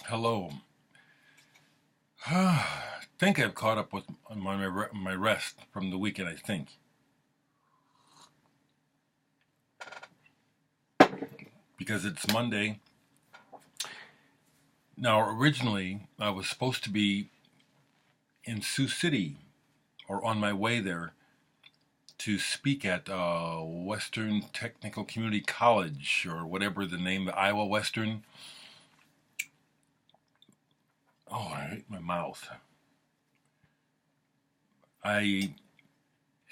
Hello. I think I've caught up with my rest from the weekend, I think. Because it's Monday. Now, originally, I was supposed to be in Sioux City or on my way there to speak at Western Technical Community College or whatever the name, Iowa Western. Oh, I hate my mouth. I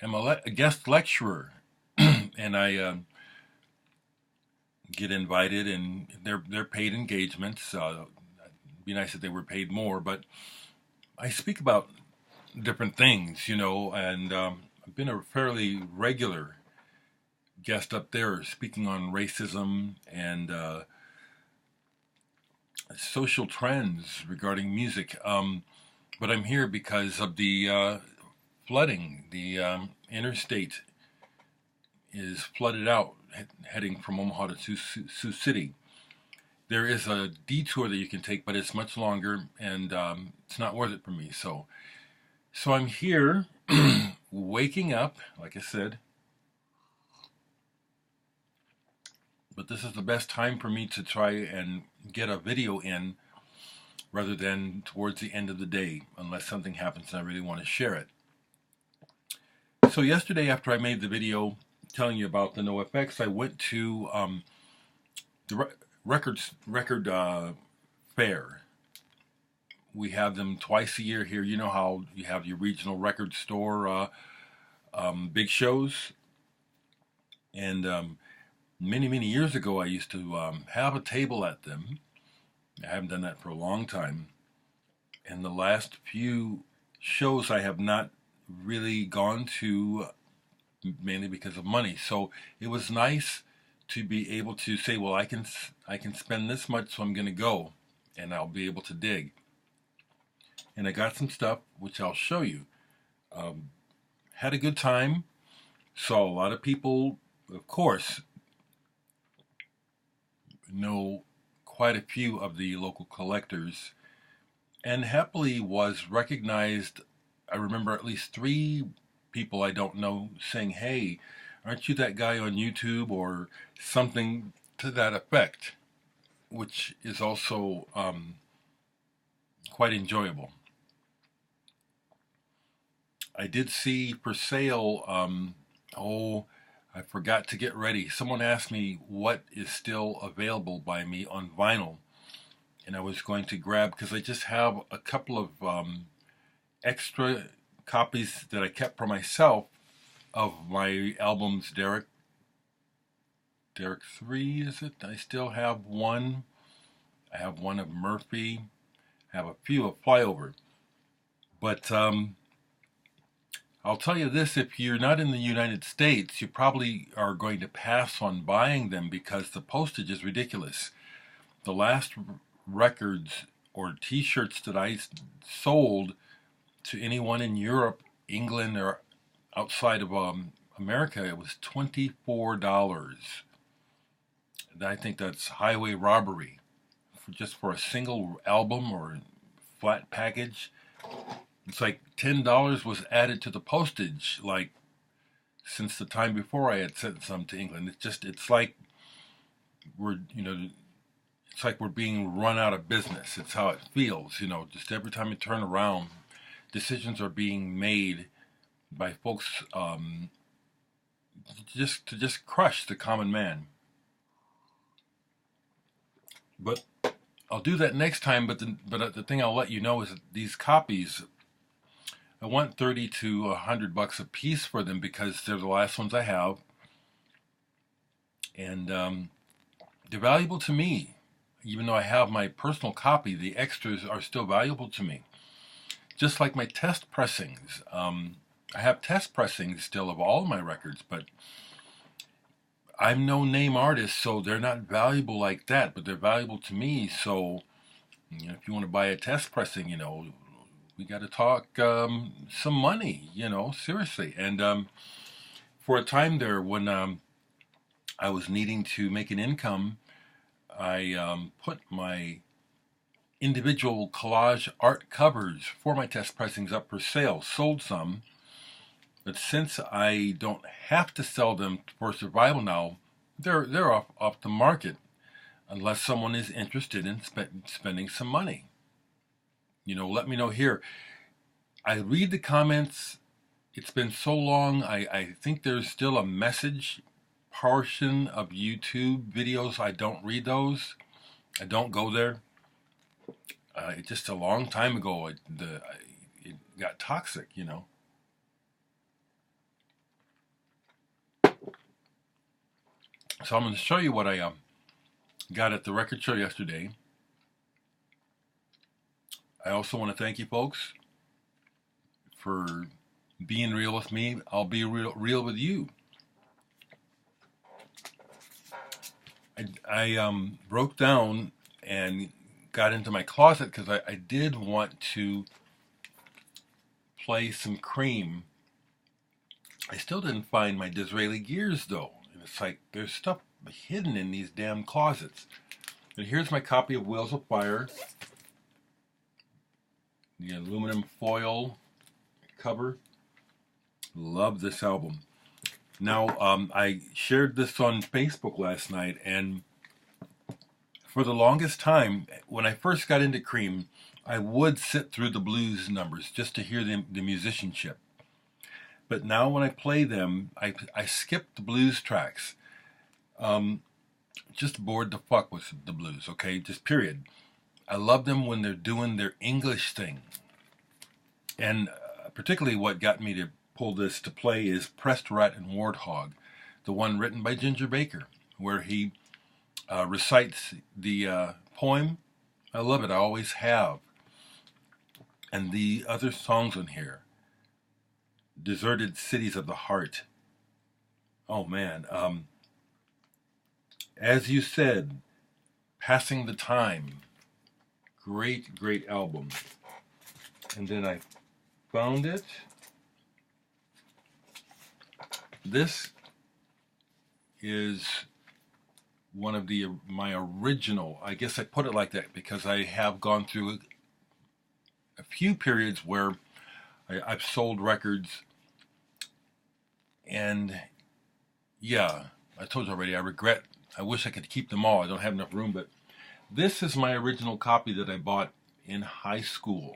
am a guest lecturer and I get invited, and they're paid engagements. It'd be nice if they were paid more, but I speak about different things, and I've been a fairly regular guest up there, speaking on racism and social trends regarding music. But I'm here because of the flooding. The interstate is flooded out, heading from Omaha to Sioux City. There is a detour that you can take, but it's much longer, and it's not worth it for me. So I'm here, waking up, like I said. But this is the best time for me to try and get a video in, rather than towards the end of the day, unless something happens and I really want to share it. So yesterday, after I made the video telling you about the NoFX, I went to the record fair. We have them twice a year here. You know how you have your regional record store big shows, and many years ago I used to have a table at them. I haven't done that for a long time, and the last few shows I have not really gone to, mainly because of money. So it was nice to be able to say, well, I can spend this much, so I'm going to go, and I'll be able to dig. And I got some stuff which I'll show you. Had a good time. Saw a lot of people, of course, know quite a few of the local collectors, and happily was recognized. I remember at least 3 people I don't know saying, hey, aren't you that guy on YouTube, or something to that effect, which is also quite enjoyable. I did see for sale, I forgot to get ready. Someone asked me what is still available by me on vinyl, and I was going to grab, because I just have a couple of extra copies that I kept for myself of my albums. Dereck 3, is it? I still have one. I have one of Murphy. I have a few of Flyover. But I'll tell you this, if you're not in the United States, you probably are going to pass on buying them because the postage is ridiculous. The last records or t-shirts that I sold to anyone in Europe, England, or outside of America, it was $24. And I think that's highway robbery, just for a single album or flat package. It's like $10 was added to the postage, like, since the time before I had sent some to England. It's like it's like we're being run out of business. It's how it feels, just every time you turn around, decisions are being made by folks to crush the common man. But I'll do that next time. But the thing I'll let you know is that these copies, I want $30 to $100 a piece for them, because they're the last ones I have, and they're valuable to me. Even though I have my personal copy, the extras are still valuable to me. Just like my test pressings. I have test pressings still of all my records, but I'm no name artist, so they're not valuable like that, but they're valuable to me. So, if you want to buy a test pressing, we got to talk some money, seriously. And for a time there, when I was needing to make an income, I put my individual collage art covers for my test pressings up for sale. Sold some, but since I don't have to sell them for survival now, they're off the market unless someone is interested in spending some money. You know, let me know here. I read the comments. It's been so long. I think there's still a message portion of YouTube videos. I don't read those. I don't go there. Just a long time ago, it got toxic, you know. So I'm going to show you what I got at the record show yesterday. I also want to thank you folks for being real with me. I'll be real with you. I broke down and got into my closet because I did want to play some Cream. I still didn't find my Disraeli gears though. And it's like there's stuff hidden in these damn closets. And here's my copy of Wheels of Fire. The aluminum foil cover. Love this album. Now, I shared this on Facebook last night, and for the longest time, when I first got into Cream, I would sit through the blues numbers just to hear the musicianship. But now when I play them, I skip the blues tracks. Just bored the fuck with the blues, okay? Just period. I love them when they're doing their English thing. And particularly what got me to pull this to play is Pressed Rat and Warthog, the one written by Ginger Baker, where he recites the poem. I love it. I always have. And the other songs on here, Deserted Cities of the Heart. Oh man. As You Said, Passing the Time. Great, great album. And then I found it. This is one of my original, I guess I put it like that because I have gone through a few periods where I've sold records, and yeah, I told you already, I wish I could keep them all. I don't have enough room, but this is my original copy that I bought in high school.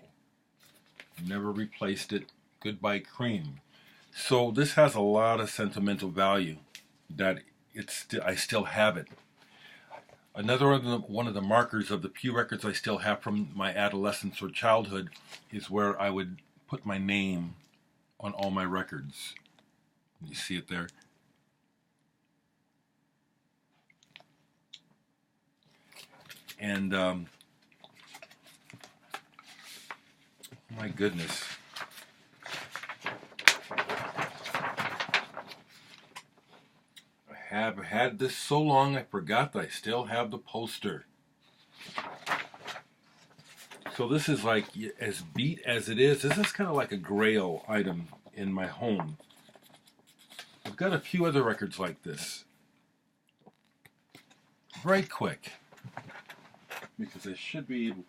Never replaced it. Goodbye Cream. So this has a lot of sentimental value that I still have it. Another one of the markers of the few records I still have from my adolescence or childhood is where I would put my name on all my records. You see it there? And my goodness. I have had this so long I forgot that I still have the poster. So this is like as beat as it is. This is kind of like a grail item in my home. I've got a few other records like this. Right quick. Because I should be able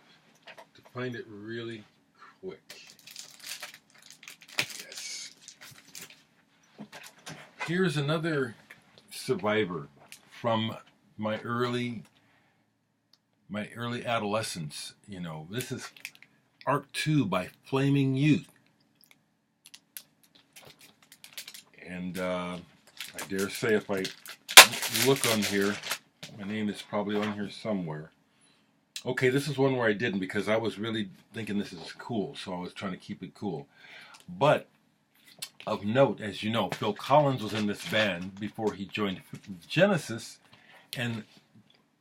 to find it really quick. Yes. Here's another survivor from my early adolescence. You know, this is Art 2 by Flaming Youth. And I dare say if I look on here, my name is probably on here somewhere. Okay, this is one where I didn't because I was really thinking this is cool, so I was trying to keep it cool. But of note, as you know, Phil Collins was in this band before he joined Genesis, and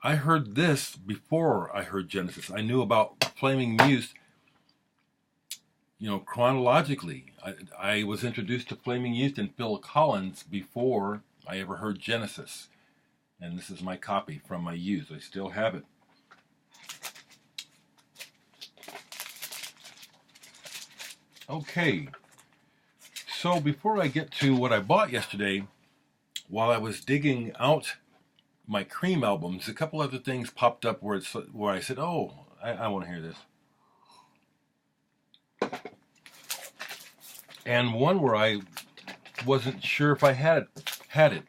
I heard this before I heard Genesis. I knew about Flaming Youth, you know, chronologically. I was introduced to Flaming Youth and Phil Collins before I ever heard Genesis. And this is my copy from my youth. I still have it. Okay, so before I get to what I bought yesterday, while I was digging out my Cream albums, a couple other things popped up where I said, oh, I want to hear this. And one where I wasn't sure if I had it.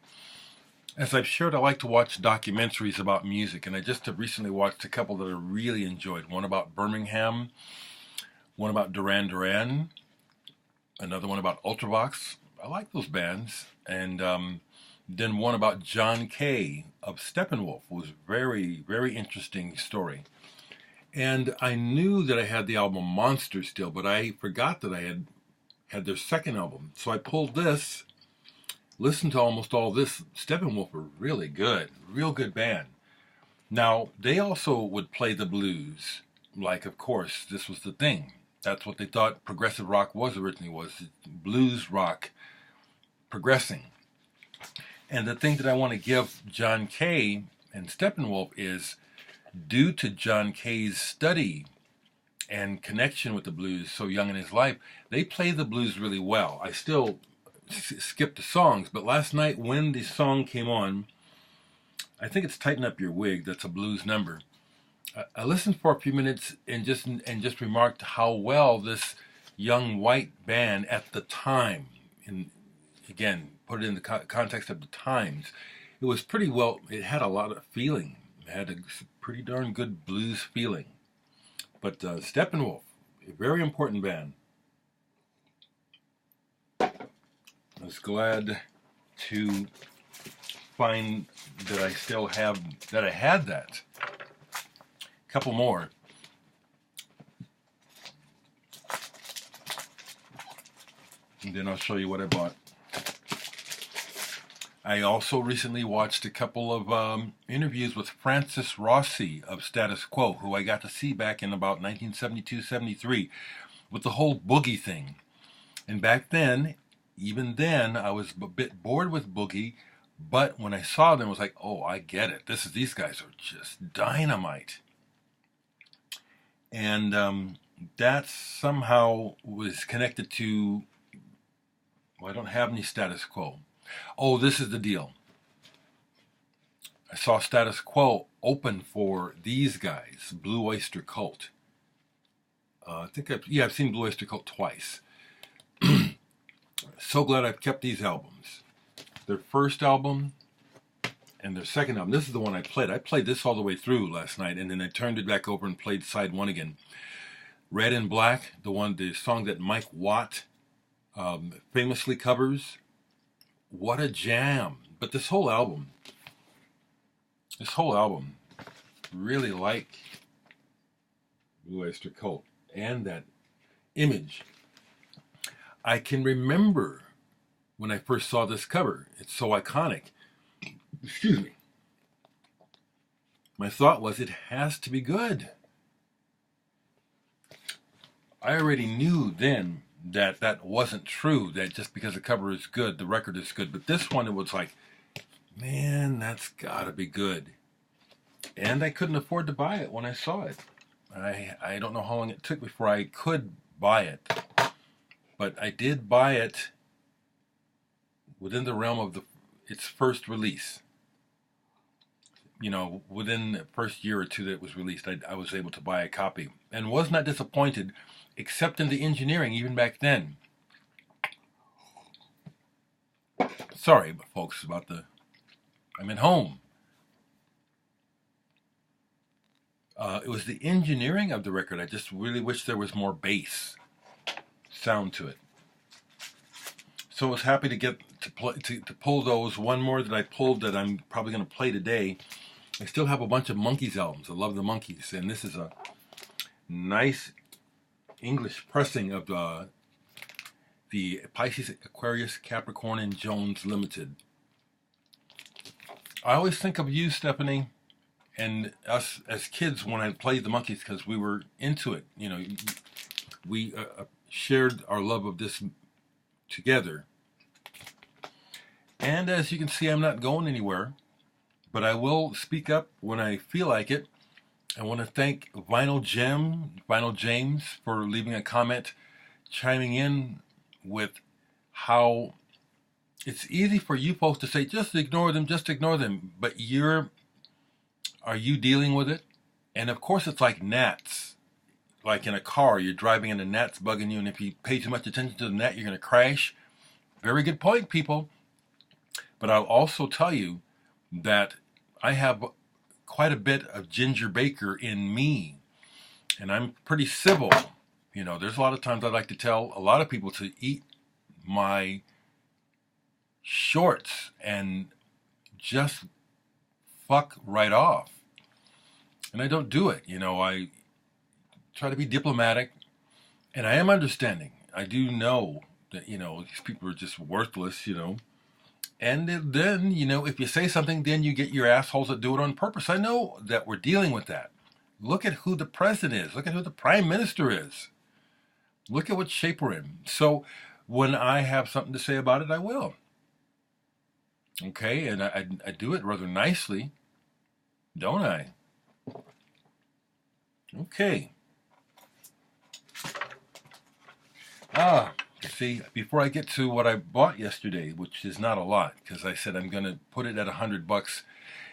As I've shared, I like to watch documentaries about music, and I just have recently watched a couple that I really enjoyed. One about Birmingham, one about Duran Duran, another one about Ultravox. I like those bands. And then one about John Kay of Steppenwolf. It was a very, very interesting story. And I knew that I had the album Monster still, but I forgot that I had their second album. So I pulled this, listened to almost all this. Steppenwolf were really good, real good band. Now, they also would play the blues. Like, of course, this was the thing. That's what they thought progressive rock originally was blues rock progressing. And the thing that I want to give John Kay and Steppenwolf is, due to John Kay's study and connection with the blues so young in his life, they play the blues really well. I still skip the songs, but last night when the song came on, I think it's Tighten Up Your Wig, that's a blues number. I listened for a few minutes and just remarked how well this young white band at the time, and again, put it in the context of the times, it was pretty well, it had a lot of feeling. It had a pretty darn good blues feeling. But Steppenwolf, a very important band. I was glad to find that I still have, that I had that. A couple more. And then I'll show you what I bought. I also recently watched a couple of interviews with Francis Rossi of Status Quo, who I got to see back in about 1972-73 with the whole boogie thing. And back then, even then, I was a bit bored with boogie, but when I saw them, I was like, oh, I get it. These guys are just dynamite. And that somehow was connected to, well, I don't have any Status Quo. Oh, this is the deal. I saw Status Quo open for these guys, Blue Oyster Cult. I've seen Blue Oyster Cult twice. So glad I've kept these albums. Their first album and their second album. This is the one I played. I played this all the way through last night, and then I turned it back over and played side one again. Red and Black, the song that Mike Watt famously covers. What a jam. But this whole album, really like Blue Oyster Cult and that image. I can remember when I first saw this cover. It's so iconic. Excuse me. My thought was, it has to be good. I already knew then that wasn't true, that just because the cover is good, the record is good. But this one, it was like, man, that's gotta be good. And I couldn't afford to buy it when I saw it. I don't know how long it took before I could buy it. But I did buy it within the realm of its first release. You know, within the first year or two that it was released, I was able to buy a copy. And was not disappointed, except in the engineering, even back then. Sorry, folks, I'm at home. It was the engineering of the record. I just really wish there was more bass sound to it. So I was happy to get to pull those. One more that I pulled that I'm probably going to play today. I still have a bunch of Monkees albums. I love the Monkees, and this is a nice English pressing of the Pisces, Aquarius, Capricorn, and Jones Limited. I always think of you, Stephanie, and us as kids when I played the Monkees, because we were into it. You know, we shared our love of this together. And as you can see, I'm not going anywhere, but I will speak up when I feel like it. I want to thank Vinyl James, for leaving a comment, chiming in with how it's easy for you folks to say, just ignore them, but are you dealing with it? And of course it's like gnats. Like in a car, you're driving and a gnat's bugging you, and if you pay too much attention to the gnat, you're going to crash. Very good point, people. But I'll also tell you that I have quite a bit of Ginger Baker in me, and I'm pretty civil. You know, there's a lot of times I'd like to tell a lot of people to eat my shorts and just fuck right off. And I don't do it. You know, I try to be diplomatic, and I am understanding. I do know that, you know, these people are just worthless, you know. And then, you know, if you say something, then you get your assholes that do it on purpose. I know that we're dealing with that. Look at who the president is. Look at who the prime minister is. Look at what shape we're in. So when I have something to say about it, I will. Okay, and I do it rather nicely, don't I? Okay. See, before I get to what I bought yesterday, which is not a lot, because I said I'm going to put it at $100,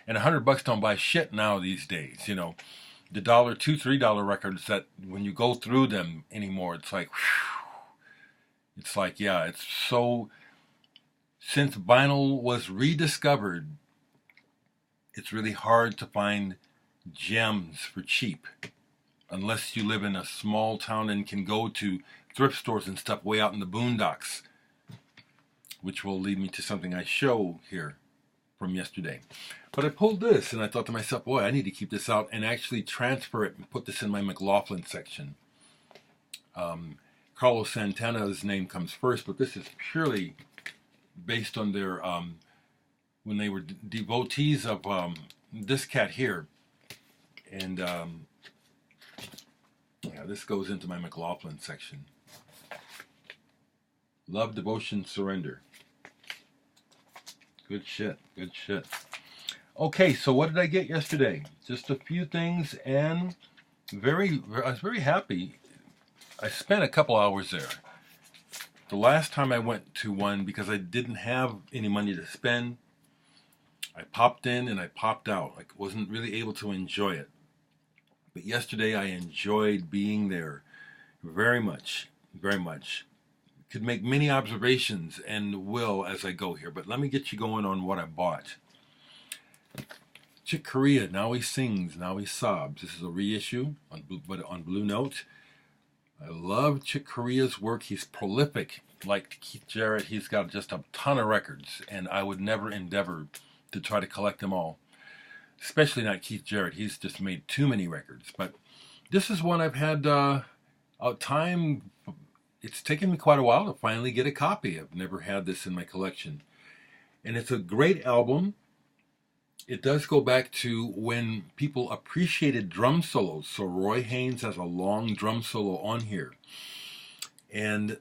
and $100 don't buy shit now these days. You know, the $2, $3 records that when you go through them anymore, it's like, whew, it's like, yeah, it's so. Since vinyl was rediscovered, it's really hard to find gems for cheap, unless you live in a small town and can go to thrift stores and stuff way out in the boondocks, which will lead me to something I show here from yesterday. But I pulled this and I thought to myself, boy, I need to keep this out and actually transfer it and put this in my McLaughlin section. Carlos Santana's name comes first, but this is purely based on their, when they were devotees of this cat here. And yeah, this goes into my McLaughlin section. Love, Devotion, Surrender. Good shit, good shit. Okay, so what did I get yesterday? Just a few things, and I was very happy. I spent a couple hours there. The last time I went to one, because I didn't have any money to spend, I popped in and I popped out. I wasn't really able to enjoy it. But yesterday I enjoyed being there very much, very much. Could make many observations and will as I go here, but let me get you going on what I bought. Chick Corea, Now He Sings, Now He Sobs. This is a reissue, but on Blue Note. I love Chick Corea's work. He's prolific. Like Keith Jarrett, he's got just a ton of records, and I would never endeavor to try to collect them all. Especially not Keith Jarrett. He's just made too many records. But this is one I've had a time. It's taken me quite a while to finally get a copy. I've never had this in my collection. And it's a great album. It does go back to when people appreciated drum solos. So Roy Haynes has a long drum solo on here. And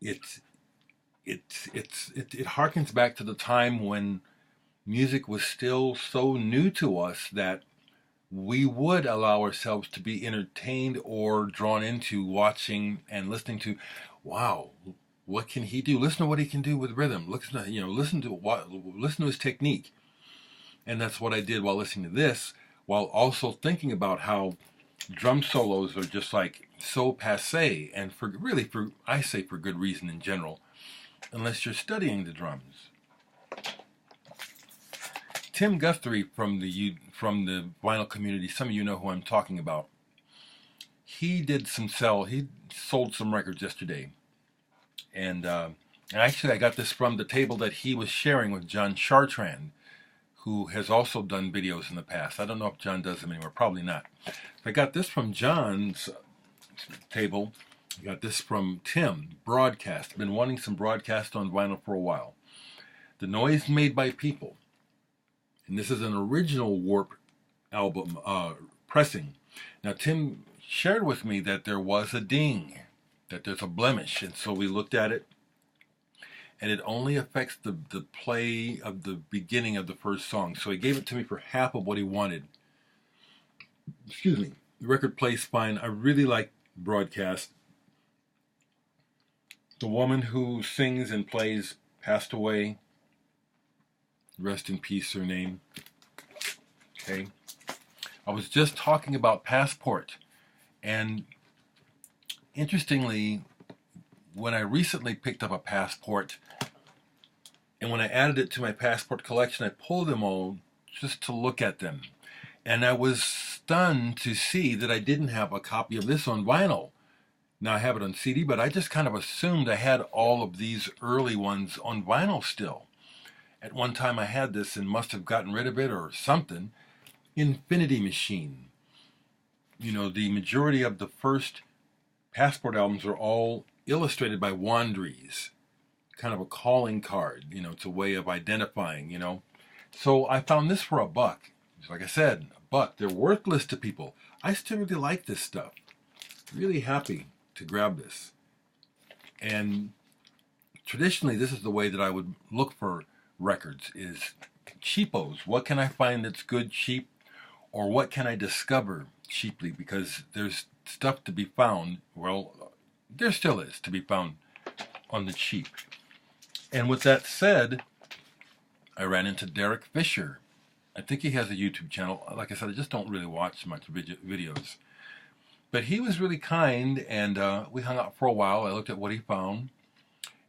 it harkens back to the time when music was still so new to us that we would allow ourselves to be entertained or drawn into watching and listening to, wow, what can he do? Listen to what he can do with rhythm. Listen to his technique. And that's what I did while listening to this, while also thinking about how drum solos are just like so passé, and I say for good reason in general, unless you're studying the drums. Tim Guthrie from the vinyl community, some of you know who I'm talking about. He sold some records yesterday. And actually I got this from the table that he was sharing with John Chartrand, who has also done videos in the past. I don't know if John does them anymore, probably not. I got this from John's table. I got this from Tim, Broadcast. I've been wanting some Broadcast on vinyl for a while. The Noise Made by People. And this is an original Warp album pressing. Now, Tim shared with me that there was a ding, that there's a blemish. And so we looked at it. And it only affects the play of the beginning of the first song. So he gave it to me for half of what he wanted. Excuse me. The record plays fine. I really like Broadcast. The woman who sings and plays passed away. Rest in peace, her name. Okay. I was just talking about passport, and interestingly, when I recently picked up a passport, and when I added it to my passport collection, I pulled them all just to look at them. And I was stunned to see that I didn't have a copy of this on vinyl. Now I have it on CD, but I just kind of assumed I had all of these early ones on vinyl still. At one time I had this and must have gotten rid of it or something. Infinity Machine. You know, the majority of the first passport albums are all illustrated by Wandries. Kind of a calling card, you know, it's a way of identifying, you know. So I found this for $1. Like I said, $1. They're worthless to people. I still really like this stuff. Really happy to grab this. And traditionally, this is the way that I would look for records, is cheapos. What can I find that's good cheap? Or what can I discover cheaply? Because there's stuff to be found, well, there still is to be found on the cheap. And with that said, I ran into Dereck Fisher. I think he has a YouTube channel. Like I said, I just don't really watch much videos. But he was really kind, and we hung out for a while. I looked at what he found,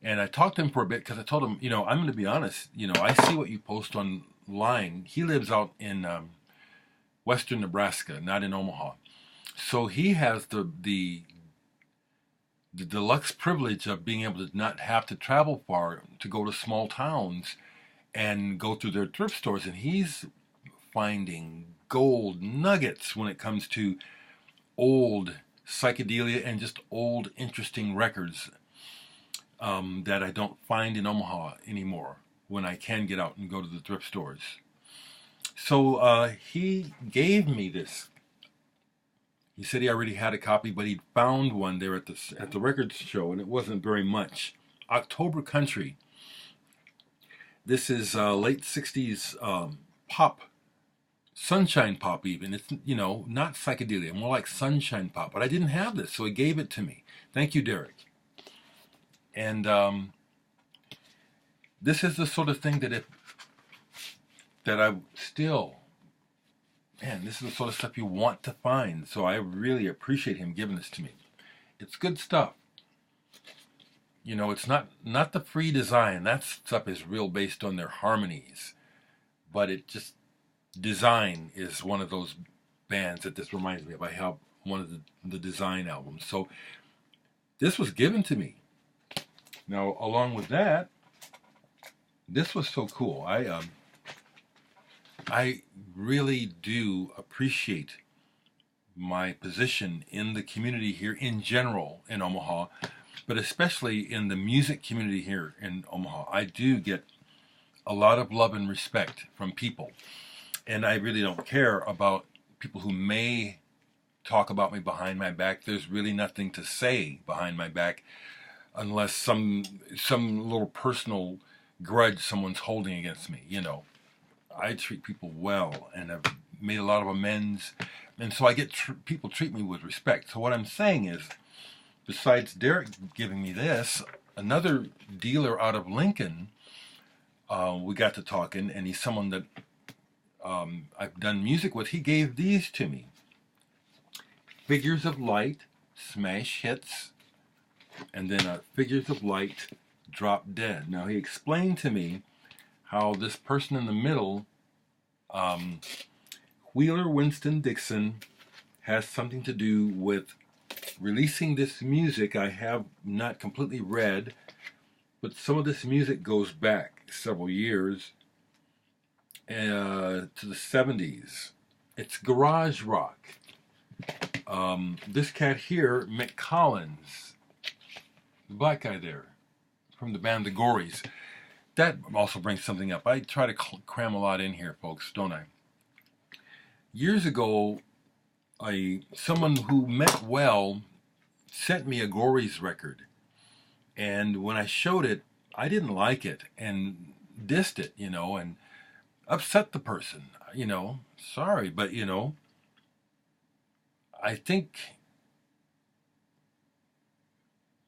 and I talked to him for a bit because I told him, you know, I'm going to be honest. You know, I see what you post online. He lives out in western Nebraska, not in Omaha. So he has the deluxe privilege of being able to not have to travel far to go to small towns and go through their thrift stores, and he's finding gold nuggets when it comes to old psychedelia and just old interesting records that I don't find in Omaha anymore when I can get out and go to the thrift stores. So he gave me this. He said he already had a copy, but he'd found one there at the records show, and it wasn't very much. October Country. This is late 60s pop, sunshine pop even. It's, you know, not psychedelia, more like sunshine pop. But I didn't have this, so he gave it to me. Thank you, Dereck. And this is the sort of thing that I still, man, this is the sort of stuff you want to find. So I really appreciate him giving this to me. It's good stuff. You know, it's not the free design. That stuff is real based on their harmonies. But it just, Design is one of those bands that this reminds me of. I have one of the Design albums. So this was given to me. Now, along with that, this was so cool. I really do appreciate my position in the community here in general in Omaha, but especially in the music community here in Omaha. I do get a lot of love and respect from people, and I really don't care about people who may talk about me behind my back. There's really nothing to say behind my back unless some little personal grudge someone's holding against me, you know. I treat people well, and I've made a lot of amends, and so I get people treat me with respect. So what I'm saying is, besides Dereck giving me this, another dealer out of Lincoln, we got to talking, and he's someone that I've done music with. He gave these to me. Figures of Light, Smash Hits, and then Figures of Light, Drop Dead. Now, he explained to me how this person in the middle, Wheeler Winston Dixon, has something to do with releasing this music. I have not completely read, but some of this music goes back several years to the 70s. It's garage rock. This cat here, Mick Collins, the black guy there, from the band The Gories. That also brings something up. I try to cram a lot in here, folks, don't I? Years ago, someone who meant well sent me a Gories record. And when I showed it, I didn't like it and dissed it, you know, and upset the person, you know. Sorry, but, you know, I think,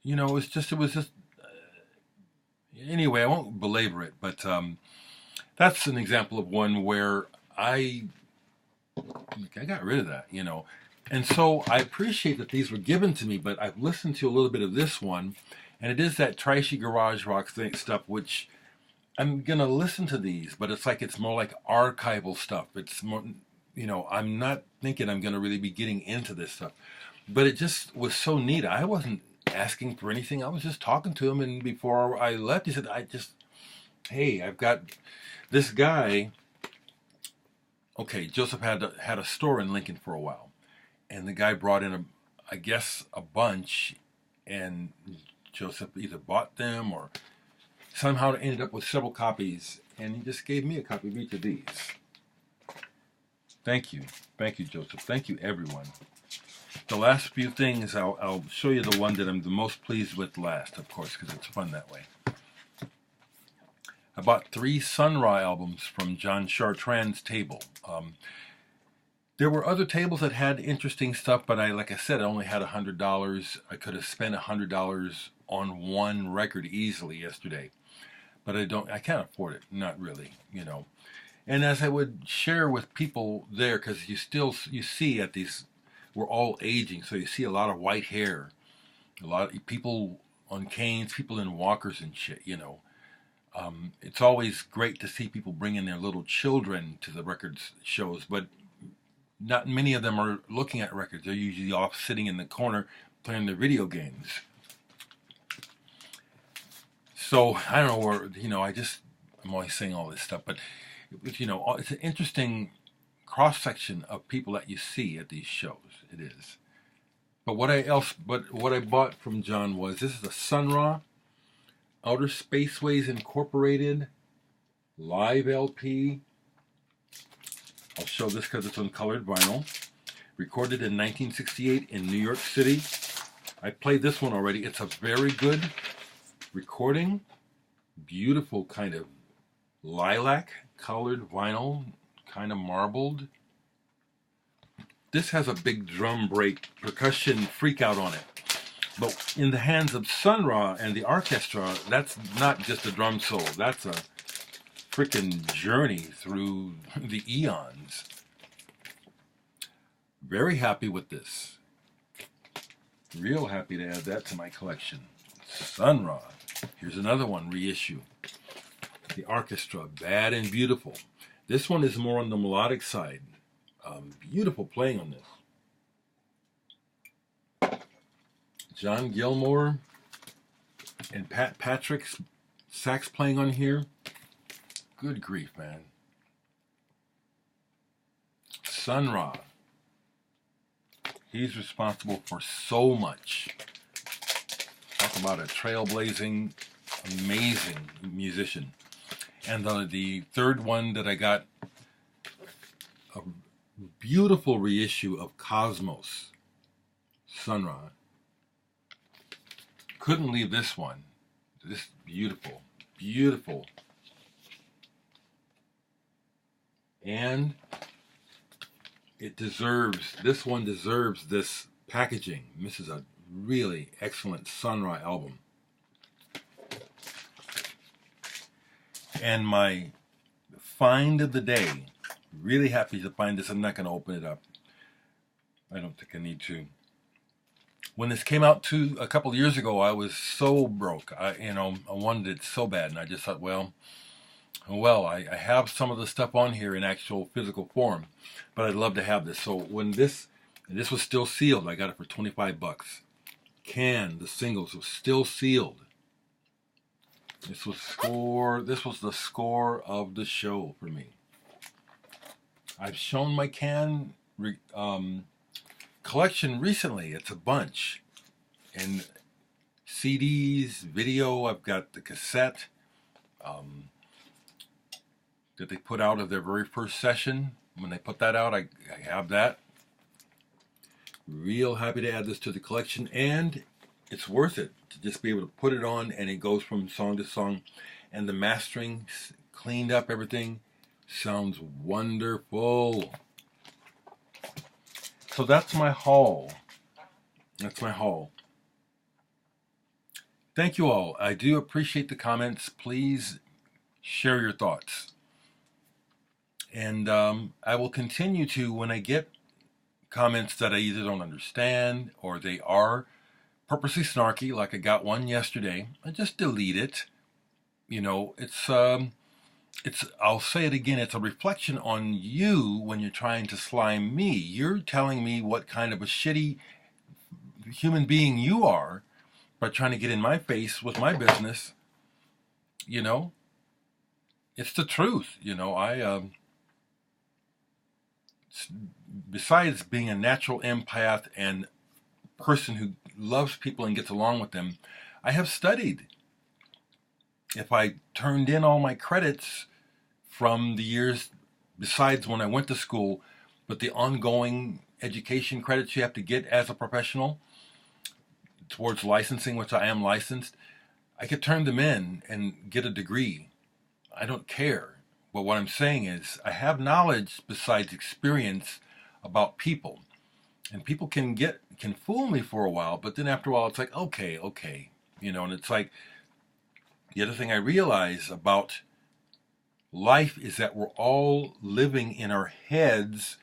you know, it was just, anyway, I won't belabor it, but that's an example of one where I I got rid of that, you know. And so I appreciate that these were given to me, but I've listened to a little bit of this one, and it is that trashy garage rock stuff, which I'm gonna listen to these, but it's like it's more like archival stuff. It's more, you know, I'm not thinking I'm gonna really be getting into this stuff, but it just was so neat. I wasn't asking for anything. I was just talking to him, and before I left, he said, hey, I've got this guy. Okay, Joseph had a store in Lincoln for a while, and the guy brought in I guess a bunch, and Joseph either bought them or somehow ended up with several copies, and he just gave me a copy of each of these. Thank you, Joseph. Thank you, everyone. The last few things, I'll show you the one that I'm the most pleased with last, of course, because it's fun that way. I bought 3 Sun Ra albums from John Chartrand's table. There were other tables that had interesting stuff, but like I said, I only had $100. I could have spent $100 on one record easily yesterday, but I can't afford it, not really, you know. And as I would share with people there, because you see at these, we're all aging, so you see a lot of white hair, a lot of people on canes, people in walkers and shit, you know. It's always great to see people bringing their little children to the records shows, but not many of them are looking at records. They're usually off sitting in the corner playing their video games. So I don't know where, you know, I'm always saying all this stuff, but you know, it's an interesting cross section of people that you see at these shows. It is. But what I bought from John was, this is a Sun Ra Outer Spaceways Incorporated live LP. I'll show this because it's on colored vinyl. Recorded in 1968 in New York City. I played this one already. It's a very good recording. Beautiful kind of lilac colored vinyl, kind of marbled. This has a big drum break percussion freak out on it. But in the hands of Sun Ra and the orchestra, that's not just a drum solo. That's a freaking journey through the eons. Very happy with this. Real happy to add that to my collection. Sun Ra. Here's another one, reissue. The orchestra, Bad and Beautiful. This one is more on the melodic side. Beautiful playing on this. John Gilmore and Pat Patrick's sax playing on here. Good grief, man. Sun Ra. He's responsible for so much. Talk about a trailblazing, amazing musician. And the third one that I got, a beautiful reissue of Cosmos, Sun Ra. Couldn't leave this one. This beautiful, beautiful. And this one deserves this packaging. This is a really excellent Sun Ra album. And my find of the day, really happy to find this. I'm not going to open it up. I don't think I need to. When this came out a couple of years ago, I was so broke. I wanted it so bad, and I just thought, well, I have some of the stuff on here in actual physical form, but I'd love to have this. So when this was still sealed, I got it for $25. The singles was still sealed. This was the score of the show for me. I've shown my Can collection recently. It's a bunch. And CDs, video, I've got the cassette that they put out of their very first session. When they put that out, I have that. Real happy to add this to the collection, and it's worth it to just be able to put it on, and it goes from song to song, and the mastering cleaned up everything. Sounds wonderful. So that's my haul. Thank you all. I do appreciate the comments. Please share your thoughts. And I will continue to, when I get comments that I either don't understand or they are purposely snarky, like I got one yesterday, I just delete it. You know, I'll say it again, it's a reflection on you when you're trying to slime me. You're telling me what kind of a shitty human being you are by trying to get in my face with my business. You know, it's the truth. You know, besides being a natural empath and person who loves people and gets along with them, I have studied. If I turned in all my credits from the years besides when I went to school, but the ongoing education credits you have to get as a professional towards licensing, which I am licensed, I could turn them in and get a degree. I don't care. But what I'm saying is I have knowledge besides experience about people. And people can fool me for a while, but then after a while it's like, okay. You know, and it's like the other thing I realize about life is that we're all living in our heads,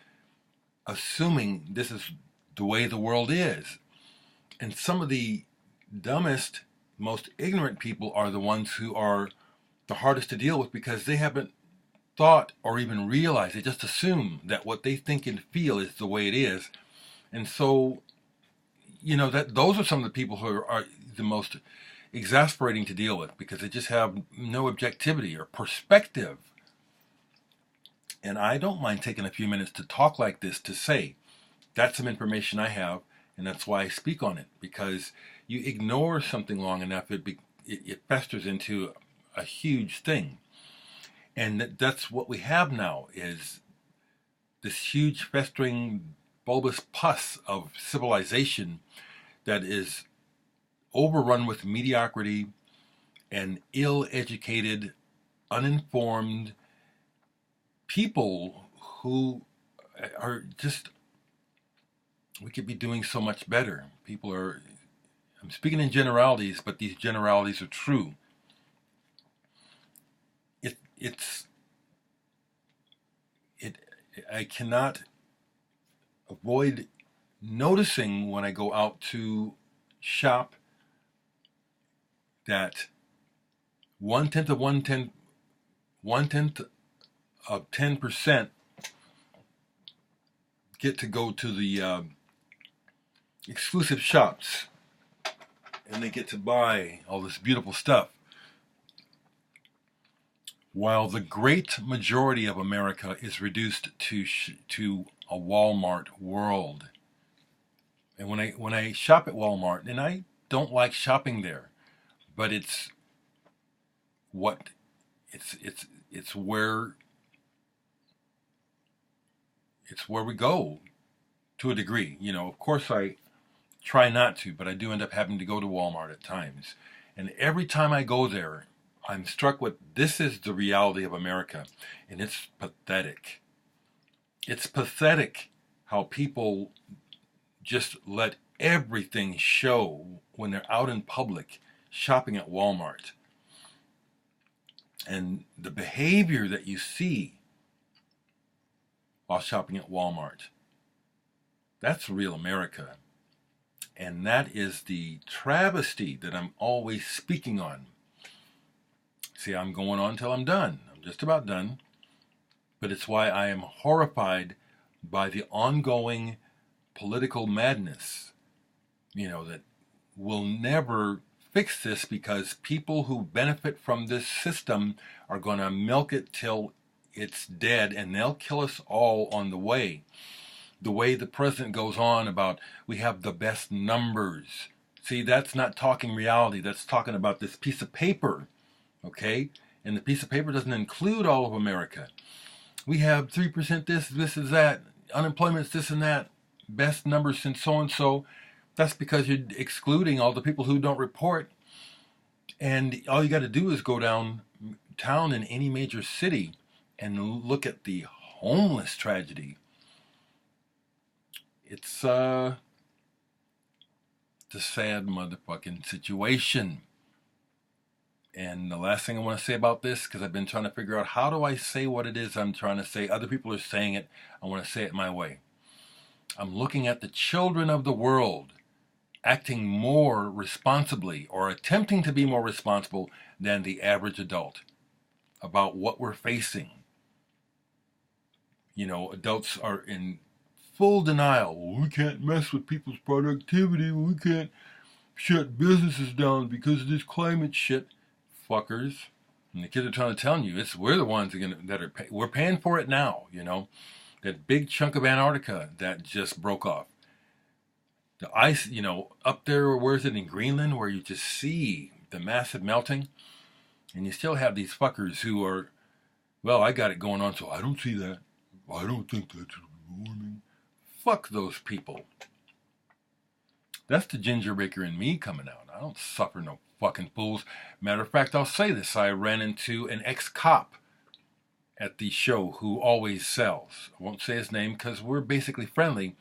assuming this is the way the world is. And some of the dumbest, most ignorant people are the ones who are the hardest to deal with because they haven't thought or even realized. They just assume that what they think and feel is the way it is. And so, you know, that those are some of the people who are the most exasperating to deal with because they just have no objectivity or perspective. And I don't mind taking a few minutes to talk like this to say, that's some information I have, and that's why I speak on it. Because you ignore something long enough, it festers into a huge thing. And that's what we have now, is this huge festering bulbous pus of civilization that is overrun with mediocrity and ill-educated, uninformed people who are just, we could be doing so much better. People are, I'm speaking in generalities, but these generalities are true. I cannot avoid noticing when I go out to shop that one tenth of 10% get to go to the exclusive shops, and they get to buy all this beautiful stuff, while the great majority of America is reduced to a Walmart world. And when I shop at Walmart, and I don't like shopping there, but it's where we go to a degree. You know, of course I try not to, but I do end up having to go to Walmart at times. And every time I go there, I'm struck with, this is the reality of America, and it's pathetic. It's pathetic how people just let everything show when they're out in public shopping at Walmart. And the behavior that you see while shopping at Walmart, that's real America. And that is the travesty that I'm always speaking on. See, I'm going on till I'm done. I'm just about done. But it's why I am horrified by the ongoing political madness, you know, that will never fix this, because people who benefit from this system are going to milk it till it's dead, and they'll kill us all on the way. The way the president goes on about, we have the best numbers. See, that's not talking reality. That's talking about this piece of paper, okay? And the piece of paper doesn't include all of America. We have 3% this is that, unemployment's this and that, best numbers since so-and-so. That's because you're excluding all the people who don't report. And all you got to do is go downtown in any major city and look at the homeless tragedy. It's the sad motherfucking situation. And the last thing I want to say about this, because I've been trying to figure out how do I say what it is I'm trying to say. Other people are saying it. I want to say it my way. I'm looking at the children of the world acting more responsibly or attempting to be more responsible than the average adult about what we're facing. You know, adults are in full denial. Well, we can't mess with people's productivity. We can't shut businesses down because of this climate shit. Fuckers. And the kids are trying to tell you, we're the ones we're paying for it now, you know. That big chunk of Antarctica that just broke off. The ice, you know, up there, where is it, in Greenland, where you just see the massive melting, and you still have these fuckers who are, well, I got it going on, so I don't see that. I don't think that's warming. Fuck those people. That's the ginger baker in me coming out. I don't suffer no fucking fools. Matter of fact, I'll say this. I ran into an ex-cop at the show who always sells. I won't say his name because we're basically friendly.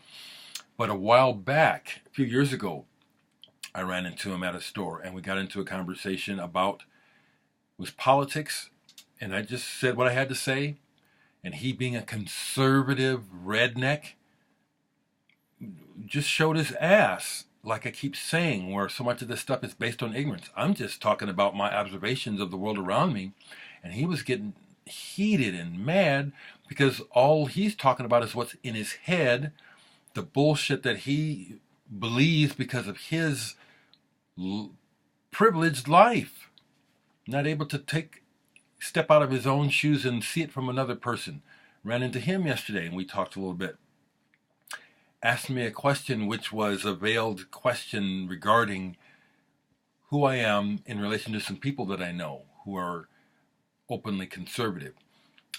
But a while back, a few years ago, I ran into him at a store and we got into a conversation about, it was politics, and I just said what I had to say. And he, being a conservative redneck, just showed his ass, like I keep saying, where so much of this stuff is based on ignorance. I'm just talking about my observations of the world around me, and he was getting heated and mad because all he's talking about is what's in his head, the bullshit that he believes because of his privileged life, not able to step out of his own shoes and see it from another person. Ran into him yesterday and we talked a little bit. Asked me a question which was a veiled question regarding who I am in relation to some people that I know who are openly conservative.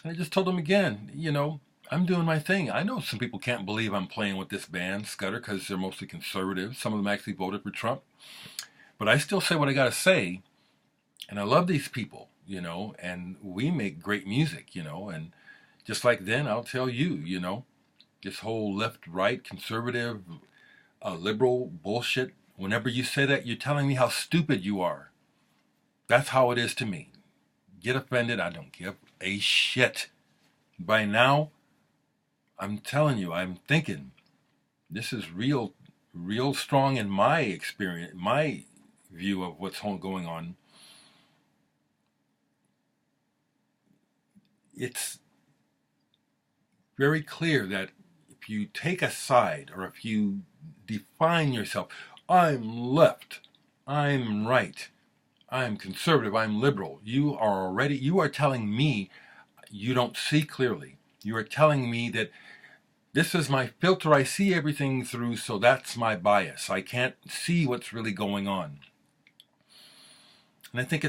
And I just told him again, you know, I'm doing my thing. I know some people can't believe I'm playing with this band, Scudder, because they're mostly conservative. Some of them actually voted for Trump. But I still say what I got to say. And I love these people, you know, and we make great music, you know. And just like then, I'll tell you, you know, this whole left, right, conservative, liberal bullshit. Whenever you say that, you're telling me how stupid you are. That's how it is to me. Get offended. I don't give a shit. By now, I'm telling you, I'm thinking this is real strong in my experience, my view of what's going on. It's very clear that if you take a side or if you define yourself, I'm left, I'm right, I'm conservative, I'm liberal, you are telling me you don't see clearly. You are telling me that this is my filter, I see everything through, so that's my bias. I can't see what's really going on. And I think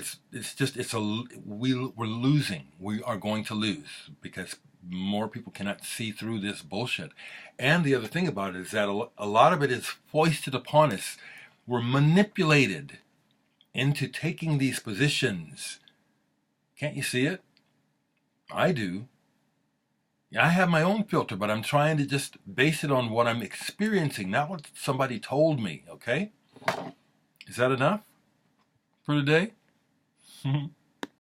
we're losing. We are going to lose because more people cannot see through this bullshit. And the other thing about it is that a lot of it is foisted upon us. We're manipulated into taking these positions. Can't you see it? I do. I have my own filter, but I'm trying to just base it on what I'm experiencing, not what somebody told me, okay? Is that enough for today?